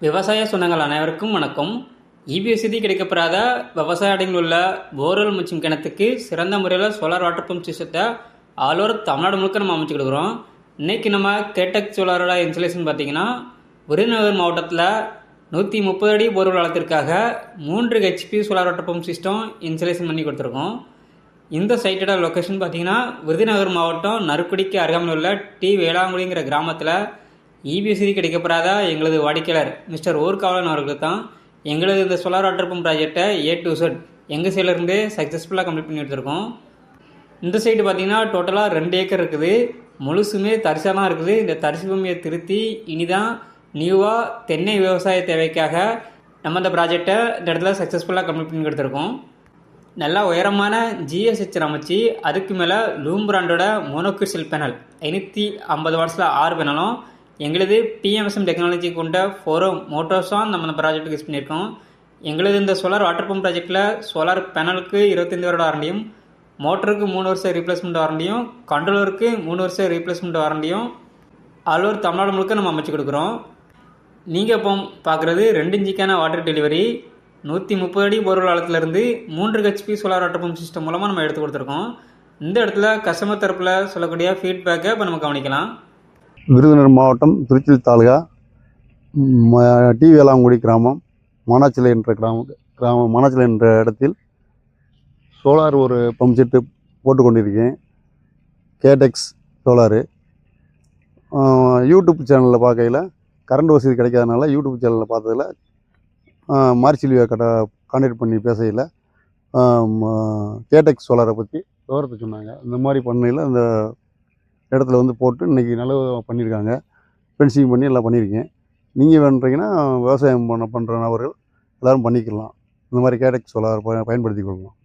விவசாய சொந்தங்கள் அனைவருக்கும் வணக்கம். இபிஎஸ்சி கிடைக்கப்பெறாத விவசாய அடையில் உள்ள போர்வெல் மற்றும் கிணத்துக்கு சிறந்த முறையில் சோலார் வாட்டர் பம்ப் சிஸ்டத்தை ஆல் ஓவர் தமிழ்நாடு முழுக்க நம்ம அமைச்சு கொடுக்குறோம். இன்றைக்கி நம்ம கேடெக் சோலாரோட இன்ஸ்டலேஷன் பார்த்திங்கன்னா விருதுநகர் மாவட்டத்தில் 130 அடி போர்வெல் வளத்திற்காக 3 HP solar water pump system installation பண்ணி கொடுத்துருக்கோம். இந்த சைட்டோட லொக்கேஷன் பார்த்திங்கன்னா விருதுநகர் மாவட்டம் நறுக்குடிக்கு அருகாமையில் உள்ள டி வேளாங்குடிங்கிற கிராமத்தில் இபிஎஸ்சி கிடைக்கப்பெறாத எங்களது வாடிக்கையாளர் மிஸ்டர் ஊர்காவலன் அவர்களுக்கு தான் எங்களது இந்த சோலார் வாட்டர் பம்ப் ப்ராஜெக்டை A to Z எங்கள் சைட்லேருந்து சக்ஸஸ்ஃபுல்லாக கம்ப்ளீட் பண்ணி எடுத்துருக்கோம். இந்த சைட்டு பார்த்திங்கன்னா டோட்டலாக 2 ஏக்கர் இருக்குது. முழுசுமே தரிசாக தான் இருக்குது. இந்த தரிசு பூமியை திருத்தி இனிதான் நியூவாக தென்னை விவசாய தேவைக்காக நம்ம இந்த ப்ராஜெக்டை இந்த இடத்துல சக்ஸஸ்ஃபுல்லாக கம்ப்ளீட் பண்ணி எடுத்துருக்கோம். நல்லா உயரமான ஜிஎஸ்ஹெச் அமைச்சு அதுக்கு மேலே லூம் பிராண்டோட மோனோக்ரிஸ்டல் பேனல் 550 வாட்ஸில் 6 பேனலும் எங்களது PMSM டெக்னாலஜி கொண்ட 4 மோட்டர்ஸும் நம்ம இந்த ப்ராஜெக்ட்டுக்கு யூஸ் பண்ணியிருக்கோம். எங்களது இந்த சோலார் வாட்டர் பம்ப் ப்ராஜெக்டில் சோலார் பேனலுக்கு 25 வருட வாரண்டியும், மோட்டருக்கு 3 வருஷம் ரீப்ளேஸ்மெண்ட் வாரண்டியும், கண்ட்ரோலருக்கு 3 வருஷம் ரீப்ளேஸ்மெண்ட் வாரண்டியும் ஆல் ஓவர் தமிழ்நாடு முழுக்க நம்ம அமைச்சு கொடுக்குறோம். நீங்கள் இப்போ பார்க்குறது 2 இன்ச்சுக்கான வாட்டர் டெலிவரி 130 அடி போர்வெல் ஆழத்துலேருந்து 3 HP solar water pump system மூலமாக நம்ம எடுத்து கொடுத்துருக்கோம். இந்த இடத்துல கஸ்டமர் தரப்பில் சொல்லக்கூடிய ஃபீட்பேக்கை இப்போ நம்ம கவனிக்கலாம். விருதுநகர் மாவட்டம் திருச்சி தாலுகா டி வேளாங்குடி கிராமம் மானாச்சிலை என்ற இடத்தில் சோலார் ஒரு பம்ப் செட்டு போட்டு கொண்டிருக்கேன். கேடெக்ஸ் சோலாரு. யூடியூப் சேனலில் பார்க்கையில் கரண்ட் வசதி கிடைக்காதனால யூடியூப் சேனலில் பார்த்ததில் மார்சிலியை கான்டாக்ட் பண்ணி பேசையில் கேடெக்ஸ் சோலாரை பற்றி விவரத்தை சொன்னாங்க. இந்த மாதிரி பண்ணையில் அந்த இடத்துல வந்து போட்டு இன்றைக்கி நல்ல பண்ணியிருக்காங்க. ஃபென்சிங் பண்ணி எல்லாம் பண்ணியிருக்கேன். நீங்கள் வேணுறீங்கன்னா விவசாயம் பண்ணுற நபர்கள் எல்லோரும் பண்ணிக்கலாம். இந்த மாதிரி கேடெக்ஸ் சோலார் பயன்படுத்தி கொள்ளலாம்.